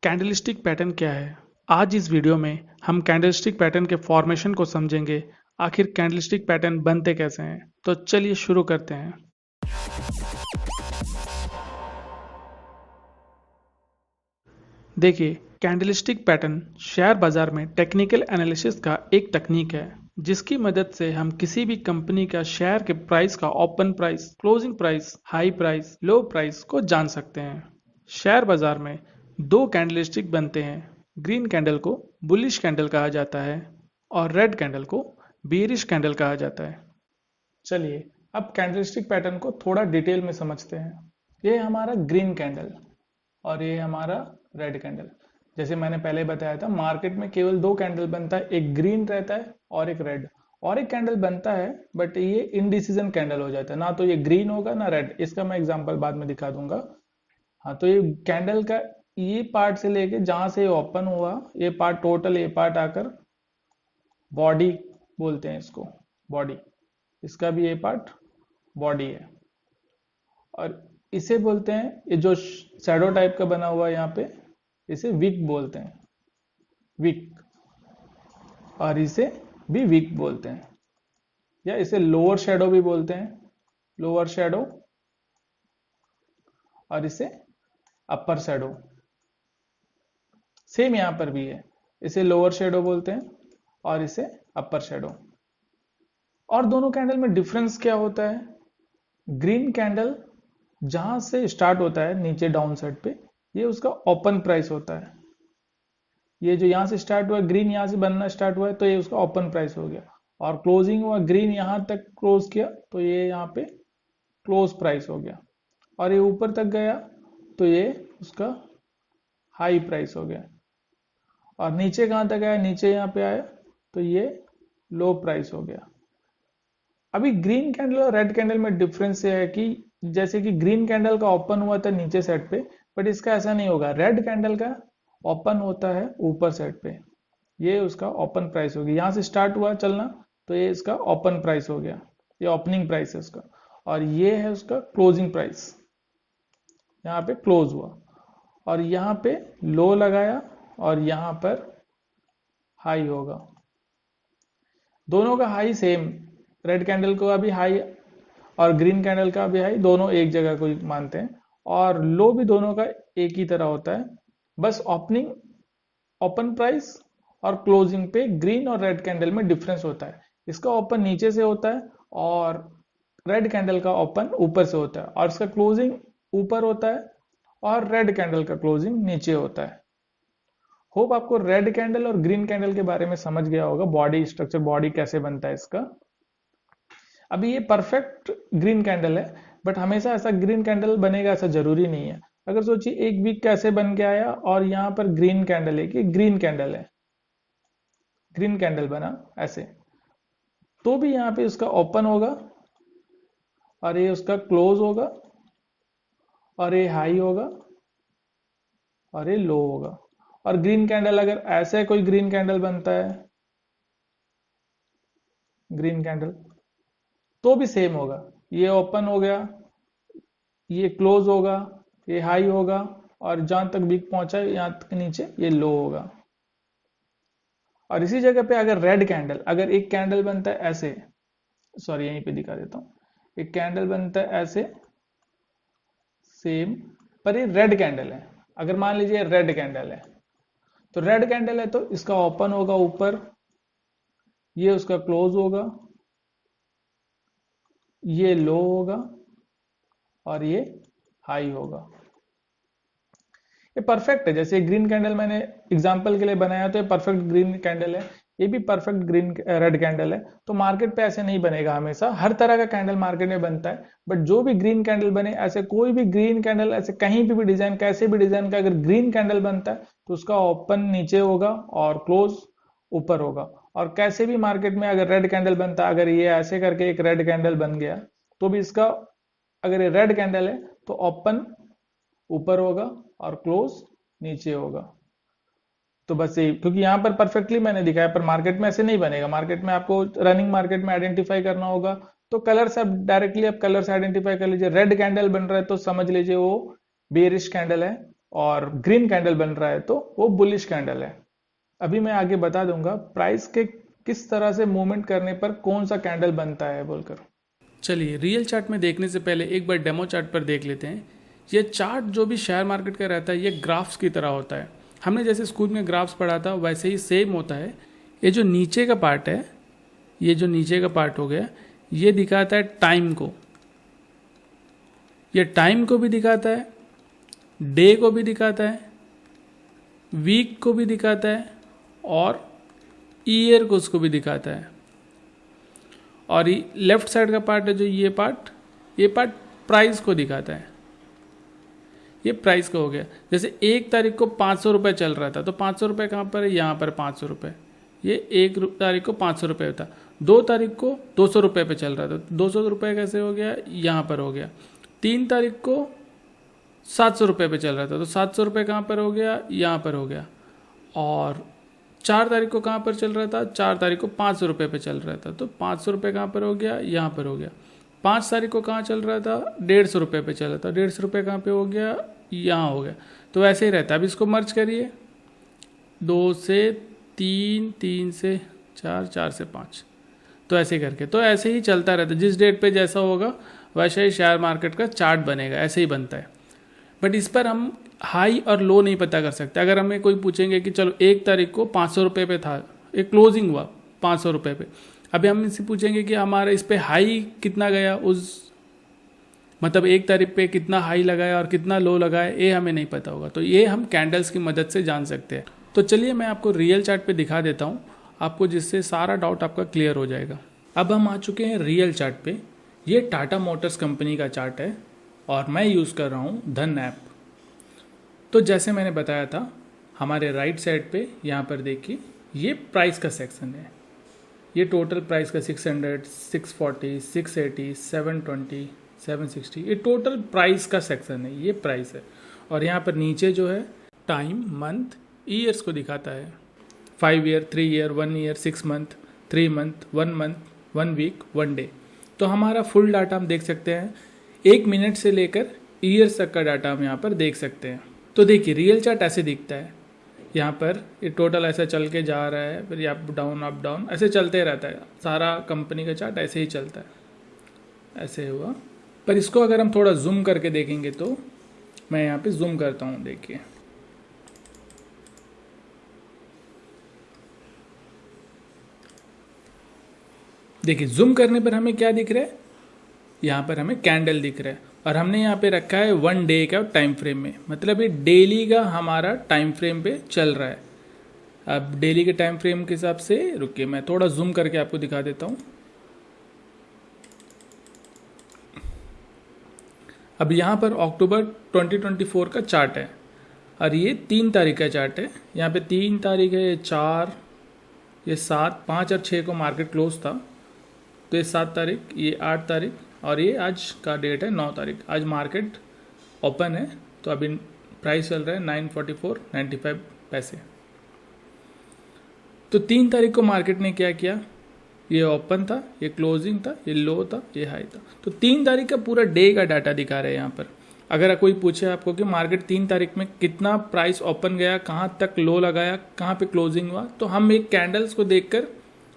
Candlestick pattern क्या है? आज इस वीडियो में हम कैंडलस्टिक पैटर्न के फॉर्मेशन को समझेंगे। आखिर कैंडलस्टिक पैटर्न बनते कैसे हैं? तो चलिए शुरू करते हैं। देखिए, कैंडलस्टिक पैटर्न शेयर बाजार में टेक्निकल एनालिसिस का एक तकनीक है जिसकी मदद से हम किसी भी कंपनी का शेयर के प्राइस का open price, closing price, high price, लो प्राइस को जान सकते हैं। शेयर बाजार में दो कैंडलस्टिक बनते हैं। ग्रीन कैंडल को बुलिश कैंडल कहा जाता है और रेड कैंडल को बेरिश कैंडल कहा जाता है। चलिए अब कैंडलस्टिक पैटर्न को थोड़ा डिटेल में समझते हैं। ये हमारा ग्रीन कैंडल और ये हमारा रेड कैंडल। जैसे मैंने पहले बताया था, मार्केट में केवल दो कैंडल बनता है, एक ग्रीन रहता है और एक रेड। और एक कैंडल बनता है बट ये इनडिसीजन कैंडल हो जाता है, ना तो ये ग्रीन होगा ना रेड। इसका मैं एग्जांपल बाद में दिखा दूंगा। हाँ, तो ये कैंडल का ये पार्ट से लेके जहां से ओपन हुआ, ये पार्ट टोटल, ये पार्ट आकर बॉडी बोलते हैं इसको, बॉडी। इसका भी ये पार्ट बॉडी है। और इसे बोलते हैं, ये जो शैडो टाइप का बना हुआ है यहाँ पे, इसे विक बोलते हैं, विक। और इसे भी विक बोलते हैं, या इसे लोअर शैडो भी बोलते हैं, लोअर शैडो। और इसे अपर शैडो। सेम यहां पर भी है, इसे लोअर शैडो बोलते हैं और इसे अपर शैडो। और दोनों कैंडल में डिफरेंस क्या होता है? ग्रीन कैंडल जहां से स्टार्ट होता है नीचे डाउन साइड पे, ये उसका ओपन प्राइस होता है। ये जो यहां से स्टार्ट हुआ, ग्रीन यहां से बनना स्टार्ट हुआ है, तो ये उसका ओपन प्राइस हो गया। और क्लोजिंग हुआ, ग्रीन यहां तक क्लोज किया तो ये यहाँ पे क्लोज प्राइस हो गया। और ये ऊपर तक गया तो ये उसका हाई प्राइस हो गया। और नीचे कहां तक आया? नीचे यहाँ पे आया तो ये लो प्राइस हो गया। अभी ग्रीन कैंडल और रेड कैंडल में डिफरेंस ये है कि जैसे कि ग्रीन कैंडल का ओपन हुआ था नीचे साइड पे, बट इसका ऐसा नहीं होगा। रेड कैंडल का ओपन होता है ऊपर साइड पे, ये उसका ओपन प्राइस हो गया। यहां से स्टार्ट हुआ चलना तो ये इसका ओपन प्राइस हो गया, ये ओपनिंग प्राइस है उसका। और ये है उसका क्लोजिंग प्राइस, यहाँ पे क्लोज हुआ। और यहाँ पे लो लगाया और यहाँ पर हाई होगा। दोनों का हाई सेम, रेड कैंडल का भी हाई और ग्रीन कैंडल का भी हाई, दोनों एक जगह को मानते हैं। और लो भी दोनों का एक ही तरह होता है, बस ओपनिंग, ओपन प्राइस और क्लोजिंग पे ग्रीन और रेड कैंडल में डिफरेंस होता है। इसका ओपन नीचे से होता है और रेड कैंडल का ओपन ऊपर से होता है। और इसका क्लोजिंग ऊपर होता है और रेड कैंडल का क्लोजिंग नीचे होता है। होप आपको रेड कैंडल और ग्रीन कैंडल के बारे में समझ गया होगा, बॉडी स्ट्रक्चर, बॉडी कैसे बनता है इसका। अभी ये परफेक्ट ग्रीन कैंडल है, बट हमेशा ऐसा ग्रीन कैंडल बनेगा ऐसा जरूरी नहीं है। अगर सोचिए एक वीक कैसे बन के आया और यहाँ पर ग्रीन कैंडल है, कि ग्रीन कैंडल है, ग्रीन कैंडल बना ऐसे, तो भी यहाँ पे उसका ओपन होगा और ये उसका क्लोज होगा और ये हाई होगा और ये लो होगा। और ग्रीन कैंडल अगर ऐसे कोई ग्रीन कैंडल बनता है, ग्रीन कैंडल, तो भी सेम होगा। ये ओपन हो गया, ये क्लोज होगा, ये हाई होगा और जहां तक वीक पहुंचा यहां तक नीचे ये लो होगा। और इसी जगह पे अगर रेड कैंडल, अगर एक कैंडल बनता है ऐसे, सॉरी यहीं पे दिखा देता हूं, एक कैंडल बनता है ऐसे सेम, पर ये रेड कैंडल है। अगर मान लीजिए रेड कैंडल है, तो रेड कैंडल है तो इसका ओपन होगा ऊपर, ये उसका क्लोज होगा, ये लो होगा और ये हाई होगा। ये परफेक्ट है। जैसे ग्रीन कैंडल मैंने एग्जांपल के लिए बनाया तो ये परफेक्ट ग्रीन कैंडल है, ये भी परफेक्ट ग्रीन रेड कैंडल है। तो मार्केट पे ऐसे नहीं बनेगा, हमेशा हर तरह का कैंडल मार्केट में बनता है, बट जो भी ग्रीन कैंडल बने, ऐसे कोई भी ग्रीन कैंडल ऐसे कहीं पे भी डिजाइन, कैसे भी डिजाइन का अगर ग्रीन कैंडल बनता है तो उसका ओपन नीचे होगा और क्लोज ऊपर होगा। और कैसे भी मार्केट में अगर रेड कैंडल बनता है, अगर ये ऐसे करके एक रेड कैंडल बन गया, तो भी इसका, अगर ये रेड कैंडल है तो ओपन ऊपर होगा और क्लोज नीचे होगा। तो बस ये, क्योंकि यहाँ पर परफेक्टली मैंने दिखाया, पर मार्केट में ऐसे नहीं बनेगा। मार्केट में आपको रनिंग मार्केट में आइडेंटिफाई करना होगा, तो कलर से आप डायरेक्टली आप कलर से आइडेंटिफाई कर लीजिए। रेड कैंडल बन रहा है तो समझ लीजिए वो बेरिश कैंडल है, और ग्रीन कैंडल बन रहा है तो वो बुलिश कैंडल है। अभी मैं आगे बता दूंगा प्राइस के किस तरह से मूवमेंट करने पर कौन सा कैंडल बनता है बोलकर। चलिए रियल चार्ट में देखने से पहले एक बार डेमो चार्ट पर देख लेते हैं। ये चार्ट जो भी शेयर मार्केट का रहता है ये ग्राफ्स की तरह होता है। हमने जैसे स्कूल में ग्राफ्स पढ़ा था वैसे ही सेम होता है। ये जो नीचे का पार्ट है, ये जो नीचे का पार्ट हो गया, ये दिखाता है टाइम को, ये टाइम को भी दिखाता है, डे को भी दिखाता है, वीक को भी दिखाता है और ईयर को उसको भी दिखाता है। और लेफ्ट साइड का पार्ट है जो ये पार्ट प्राइस को दिखाता है। ये प्राइस का हो गया। जैसे 1 तारीख को 500 रुपये चल रहा था तो 500 रुपये कहाँ पर है, यहाँ पर 500 रुपये। ये 1 तारीख को 500 रुपये था। 2 तारीख को 200 रुपये पे चल रहा था, 200 रुपये कैसे हो गया, यहाँ पर हो गया। 3 तारीख को 700 रुपये पे चल रहा था तो 700 रुपये कहाँ पर हो गया, यहाँ पर हो गया। और 4 तारीख को कहाँ पर चल रहा था, 4 तारीख को 500 रुपये पे चल रहा था तो 500 रुपये कहाँ पर हो गया, यहाँ पर हो गया। 5 तारीख को कहाँ चल रहा था, 150 रुपये पे चल रहा था, 150 रुपये कहाँ पे हो गया, यहाँ हो गया। तो ऐसे ही रहता है। अब इसको मर्ज करिए, 2 से 3, 3 से 4, 4 से 5, तो ऐसे करके तो ऐसे ही चलता रहता है। जिस डेट पे जैसा होगा वैसे ही शेयर मार्केट का चार्ट बनेगा, ऐसे ही बनता है। बट इस पर हम हाई और लो नहीं पता कर सकते। अगर हमें कोई पूछेंगे कि चलो 1 तारीख को 500 रुपये पे था, एक क्लोजिंग हुआ 500 रुपये पे, अभी हम इनसे पूछेंगे कि हमारा इस पे हाई कितना गया, उस मतलब 1 तारीख पे कितना हाई लगाया और कितना लो लगाया, ये हमें नहीं पता होगा। तो ये हम कैंडल्स की मदद से जान सकते हैं। तो चलिए मैं आपको रियल चार्ट पे दिखा देता हूँ आपको, जिससे सारा डाउट आपका क्लियर हो जाएगा। अब हम आ चुके हैं रियल चार्ट पे। ये टाटा मोटर्स कंपनी का चार्ट है और मैं यूज़ कर रहा हूँ धन ऐप। तो जैसे मैंने बताया था, हमारे राइट साइड पे यहाँ पर देखिए ये प्राइस का सेक्शन है। ये टोटल प्राइस का 600, 640, 680, 720, 760, ये टोटल प्राइस का सेक्शन है, ये प्राइस है। और यहाँ पर नीचे जो है टाइम, मंथ, ईयर्स को दिखाता है। 5 year, 3 year, 1 year, 6 month, 3 month, 1 month, 1 week, 1 day. तो हमारा फुल डाटा हम देख सकते हैं। 1 मिनट से लेकर ईयर्स तक का डाटा हम यहाँ पर देख सकते हैं। तो देखिए रियल चार्ट ऐसे दिखता है। यहाँ पर ये टोटल ऐसा चल के जा रहा है, फिर अप डाउन ऐसे चलते रहता है। सारा कंपनी का चार्ट ऐसे ही चलता है। ऐसे हुआ। पर इसको अगर हम थोड़ा जूम करके देखेंगे तो मैं यहाँ पे जूम करता हूँ, देखिए देखिए जूम करने पर हमें क्या दिख रहा है, यहाँ पर हमें कैंडल दिख रहा है। और हमने यहाँ पे रखा है 1 डे का टाइम फ्रेम में, मतलब ये डेली का हमारा टाइम फ्रेम पे चल रहा है। अब डेली के टाइम फ्रेम के हिसाब से रुकिए मैं थोड़ा जूम करके आपको दिखा देता हूँ। अब यहाँ पर अक्टूबर 2024 का चार्ट है और ये 3 तारीख का चार्ट है। यहाँ पे 3 तारीख है, ये 4, ये 7, 5 और 6 को मार्केट क्लोज था, तो ये 7 तारीख, ये 8 तारीख और ये आज का डेट है 9 तारीख। आज मार्केट ओपन है तो अभी प्राइस चल रहा है 944.95 पैसे। तो 3 तारीख को मार्केट ने क्या किया, ये ओपन था, ये क्लोजिंग था, ये लो था, ये हाई था। तो 3 तारीख का पूरा डे का डाटा दिखा रहे हैं यहाँ पर। अगर कोई पूछे आपको कि मार्केट 3 तारीख में कितना प्राइस ओपन गया, कहाँ तक लो लगाया, कहाँ पे क्लोजिंग हुआ, तो हम एक कैंडल्स को देखकर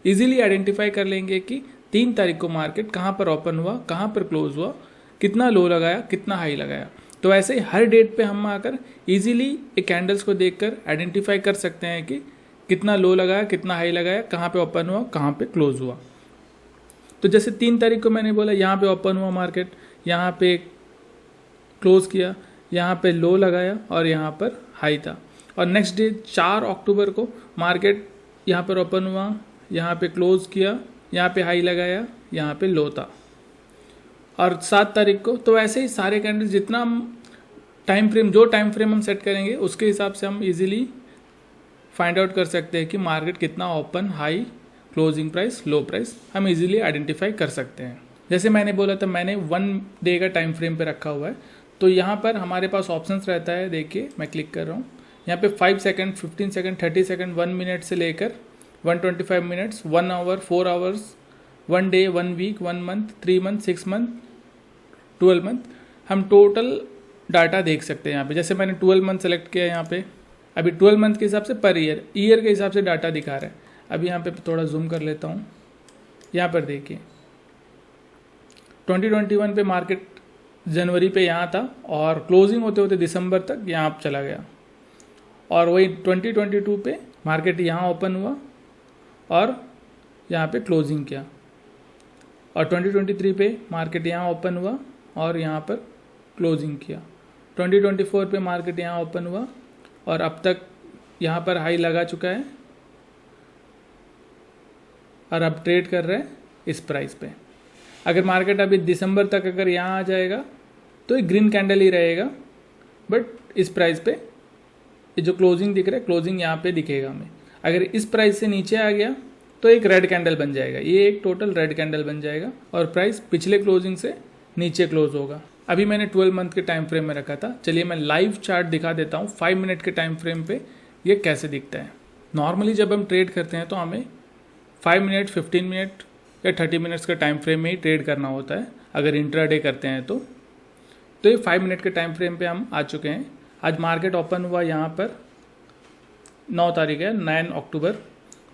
इजीली आइडेंटिफाई कर लेंगे कि 3 तारीख को मार्केट कहाँ पर ओपन हुआ, कहाँ पर क्लोज हुआ, कितना लो लगाया, कितना हाई लगाया। तो ऐसे ही हर डेट पे हम आकर इजीली एक कैंडल्स को देखकर आइडेंटिफाई कर सकते हैं कि कितना लो लगाया, कितना हाई लगाया, कहाँ पे ओपन हुआ, कहाँ पे क्लोज हुआ। तो जैसे 3 तारीख को मैंने बोला यहाँ पे ओपन हुआ मार्केट, यहाँ पे क्लोज किया, यहाँ पे लो लगाया और यहाँ पर हाई था। और नेक्स्ट डे 4 अक्टूबर को मार्केट यहाँ पर ओपन हुआ, यहाँ पे क्लोज किया, यहाँ पे हाई लगाया, यहाँ पे लो था। और 7 तारीख को तो ऐसे ही सारे कैंडल जितना हम टाइम फ्रेम, जो टाइम फ्रेम हम सेट करेंगे उसके हिसाब से हम इजीली फाइंड आउट कर सकते हैं कि मार्केट कितना ओपन, हाई, क्लोजिंग प्राइस, लो प्राइस हम इजीली आइडेंटिफाई कर सकते हैं। जैसे मैंने बोला था, मैंने 1 डे का टाइम फ्रेम पे रखा हुआ है। तो यहाँ पर हमारे पास ऑप्शंस रहता है, देखिए मैं क्लिक कर रहा हूँ। यहाँ पे 5 सेकंड, 15 सेकंड, 30 सेकंड, 1 मिनट से लेकर 125 minutes, 1 hour, 4 hours, 1 day, 1 week, 1 month, 3 month, 6 month, 12 month, हम टोटल डाटा देख सकते हैं यहाँ पे। जैसे मैंने 12 मंथ सेलेक्ट किया यहाँ पे, अभी 12 मंथ के हिसाब से पर ईयर के हिसाब से डाटा दिखा रहा है। अभी यहाँ पे थोड़ा जूम कर लेता हूँ। यहाँ पर देखिए 2021 पे मार्केट जनवरी पे यहाँ था और क्लोजिंग होते होते दिसंबर तक यहाँ चला गया, और वही 2022 पे मार्केट यहाँ ओपन हुआ और यहाँ पे क्लोजिंग किया, और 2023 पे मार्केट यहाँ ओपन हुआ और यहाँ पर क्लोजिंग किया। 2024 पे मार्केट यहाँ ओपन हुआ और अब तक यहाँ पर हाई लगा चुका है और अब ट्रेड कर रहे हैं इस प्राइस पे। अगर मार्केट अभी दिसंबर तक अगर यहाँ आ जाएगा तो एक ग्रीन कैंडल ही रहेगा, बट इस प्राइस पे ये जो क्लोजिंग दिख रहा है, क्लोजिंग यहाँ पे दिखेगा हमें। अगर इस प्राइस से नीचे आ गया तो एक रेड कैंडल बन जाएगा, ये एक टोटल रेड कैंडल बन जाएगा और प्राइस पिछले क्लोजिंग से नीचे क्लोज होगा। अभी मैंने 12 मंथ के टाइम फ्रेम में रखा था। चलिए मैं लाइव चार्ट दिखा देता हूँ 5 मिनट के टाइम फ्रेम पे ये कैसे दिखता है। नॉर्मली जब हम ट्रेड करते हैं तो हमें 5 मिनट, 15 मिनट या 30 मिनट्स का टाइम फ्रेम में ही ट्रेड करना होता है अगर इंट्राडे करते हैं तो ये 5 मिनट के टाइम फ्रेम पे हम आ चुके हैं। आज मार्केट ओपन हुआ यहाँ पर 9 तारीख है, 9 अक्टूबर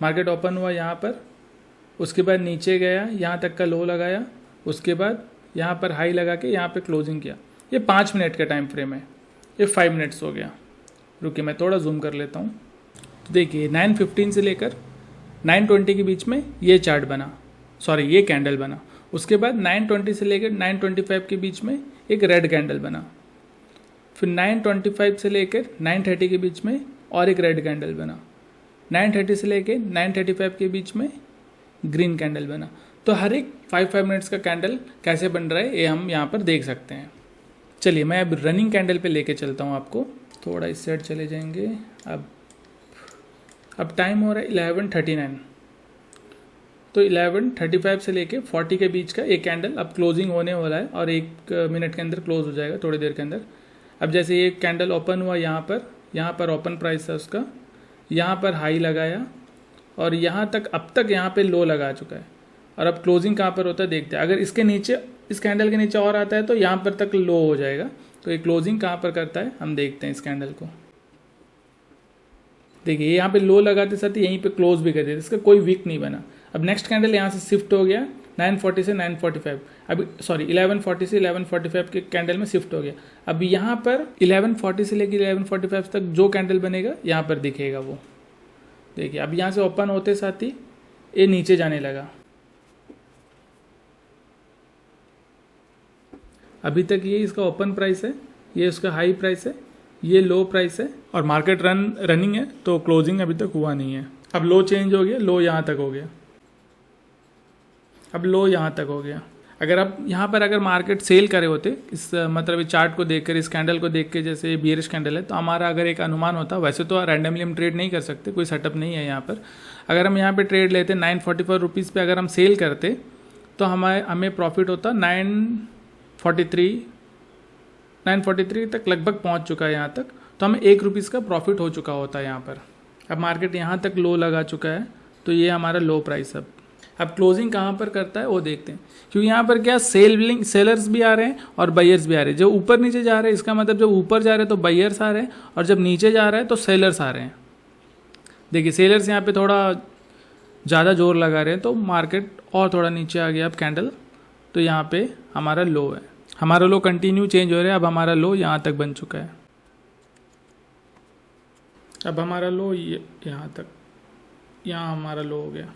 मार्केट ओपन हुआ यहाँ पर, उसके बाद नीचे गया, यहाँ तक का लो लगाया, उसके बाद यहाँ पर हाई लगा के यहाँ पे क्लोजिंग किया। ये 5 मिनट का टाइम फ्रेम है, ये 5 मिनट्स हो गया। रुकिए मैं थोड़ा जूम कर लेता हूँ। तो देखिए 9:15 से लेकर 9:20 के बीच में ये चार्ट बना, सॉरी ये कैंडल बना। उसके बाद 9:20 से लेकर 9:25 के बीच में एक रेड कैंडल बना, फिर 9:25 से लेकर 9:30 के बीच में और एक रेड कैंडल बना, 9:30 से लेकर 9:35 के बीच में ग्रीन कैंडल बना। तो हर एक 5 मिनट्स का कैंडल कैसे बन रहा है ये हम यहाँ पर देख सकते हैं। चलिए मैं अब रनिंग कैंडल पे लेके चलता हूँ आपको, थोड़ा इस साइड चले जाएंगे। अब टाइम हो रहा है 11:39, तो 11:35 से लेके 40 के बीच का एक कैंडल अब क्लोजिंग होने वाला है और 1 मिनट के अंदर क्लोज हो जाएगा, थोड़ी देर के अंदर। अब जैसे ये कैंडल ओपन हुआ यहाँ पर ओपन प्राइस था उसका, यहाँ पर हाई लगाया और यहाँ तक अब तक यहाँ पे लो लगा चुका है, और अब क्लोजिंग कहाँ पर होता है देखते हैं। अगर इसके नीचे, इस कैंडल के नीचे और आता है तो यहाँ पर तक लो हो जाएगा। तो ये क्लोजिंग कहाँ पर करता है हम देखते हैं इस कैंडल को। देखिए यहाँ पे लो लगाते साथ ही यहीं पे क्लोज भी कर देते, इसका कोई वीक नहीं बना। अब नेक्स्ट कैंडल यहाँ से शिफ्ट हो गया 9:40 से 9:45, अभी सॉरी 11:40 से 11:45 के कैंडल में शिफ्ट हो गया। अब यहाँ पर 11:40 से लेकर 11:45 तक जो कैंडल बनेगा यहाँ पर दिखेगा वो। देखिए अब यहाँ से ओपन होते साथ ही ये नीचे जाने लगा। अभी तक ये इसका ओपन प्राइस है, ये उसका हाई प्राइस है, ये लो प्राइस है, और मार्केट रनिंग है तो क्लोजिंग अभी तक हुआ नहीं है। अब लो चेंज हो गया, लो यहाँ तक हो गया, अब लो यहाँ तक हो गया। अगर आप यहाँ पर अगर मार्केट सेल करे होते, इस मतलब इस चार्ट को देखकर, इस कैंडल को देख के, जैसे बियरिश कैंडल है, तो हमारा अगर एक अनुमान होता, वैसे तो रैंडमली हम ट्रेड नहीं कर सकते, कोई सेटअप नहीं है यहाँ पर। अगर हम यहाँ पे ट्रेड लेते 944 रुपीज़ पे अगर हम सेल करते तो हमें प्रॉफिट होता 943 तक लगभग पहुँच चुका है यहाँ तक, तो हमें 1 रुपीज़ का प्रॉफिट हो चुका होता है यहाँ पर। अब मार्केट यहाँ तक लो लगा चुका है तो ये हमारा लो प्राइस। अब क्लोजिंग कहाँ पर करता है वो देखते हैं, क्योंकि यहाँ पर क्या सेलर्स भी आ रहे हैं और बायर्स भी आ रहे हैं। जो ऊपर नीचे जा रहे हैं, इसका मतलब जब ऊपर जा रहे हैं तो बायर्स आ रहे हैं, और जब नीचे जा रहा है तो सेलर्स आ रहे हैं। देखिए सेलर्स यहाँ पे थोड़ा ज़्यादा जोर लगा रहे हैं तो मार्केट और थोड़ा नीचे आ गया अब कैंडल, तो यहाँ पे हमारा लो है। हमारा लो कंटिन्यू चेंज हो रहा है, अब हमारा लो यहाँ तक बन चुका है। अब हमारा लो यहाँ तक, यहाँ हमारा लो हो गया।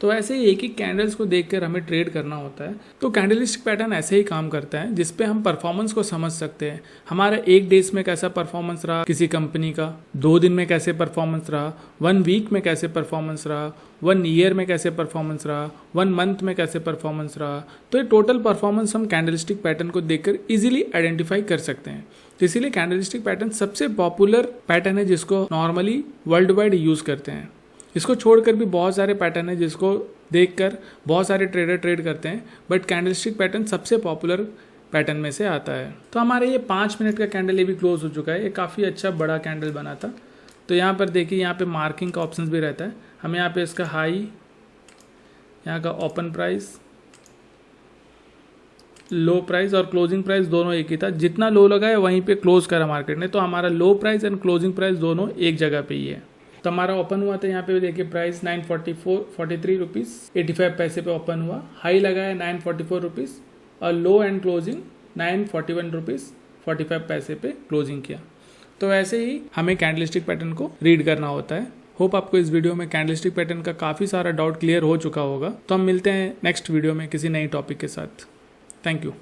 तो ऐसे ही एक कैंडल्स को देखकर हमें ट्रेड करना होता है। तो कैंडलिस्टिक पैटर्न ऐसे ही काम करता है, जिसपे हम परफॉर्मेंस को समझ सकते हैं। हमारा 1 डेज में कैसा परफॉर्मेंस रहा किसी कंपनी का, 2 दिन में कैसे परफॉर्मेंस रहा, 1 वीक में कैसे परफॉर्मेंस रहा, 1 ईयर में कैसे परफॉर्मेंस रहा, 1 मंथ में कैसे परफॉर्मेंस रहा। तो ये टोटल परफॉर्मेंस हम कैंडलिस्टिक पैटर्न को देखकर इजीली आइडेंटिफाई कर सकते हैं। तो इसीलिए कैंडलिस्टिक पैटर्न सबसे पॉपुलर पैटर्न है, जिसको नॉर्मली वर्ल्ड वाइड यूज करते हैं। इसको छोड़कर भी बहुत सारे पैटर्न है जिसको देखकर बहुत सारे ट्रेडर ट्रेड करते हैं, बट कैंडलस्टिक पैटर्न सबसे पॉपुलर पैटर्न में से आता है। तो हमारे ये 5 मिनट का कैंडल ये भी क्लोज हो चुका है। ये काफ़ी अच्छा बड़ा कैंडल बना था। तो यहाँ पर देखिए, यहाँ पे मार्किंग का ऑप्शन भी रहता है। हमें यहाँ पे इसका हाई, यहाँ का ओपन प्राइस, लो प्राइस और क्लोजिंग प्राइस दोनों एक ही था, जितना लो लगा है वहीं पे क्लोज करा मार्केट ने, तो हमारा लो प्राइस एंड क्लोजिंग प्राइस दोनों एक जगह पे ही है। तो हमारा ओपन हुआ था यहाँ पे देखिए प्राइस 943 रुपीज़ 85 पैसे पे ओपन हुआ, हाई लगा है 944 रुपीज़ और लो एंड क्लोजिंग 941 रुपीज़ 45 पैसे पे क्लोजिंग किया। तो ऐसे ही हमें कैंडलस्टिक पैटर्न को रीड करना होता है। होप आपको इस वीडियो में कैंडलस्टिक पैटर्न का काफ़ी सारा डाउट क्लियर हो चुका होगा। तो हम मिलते हैं नेक्स्ट वीडियो में किसी नई टॉपिक के साथ। Thank you.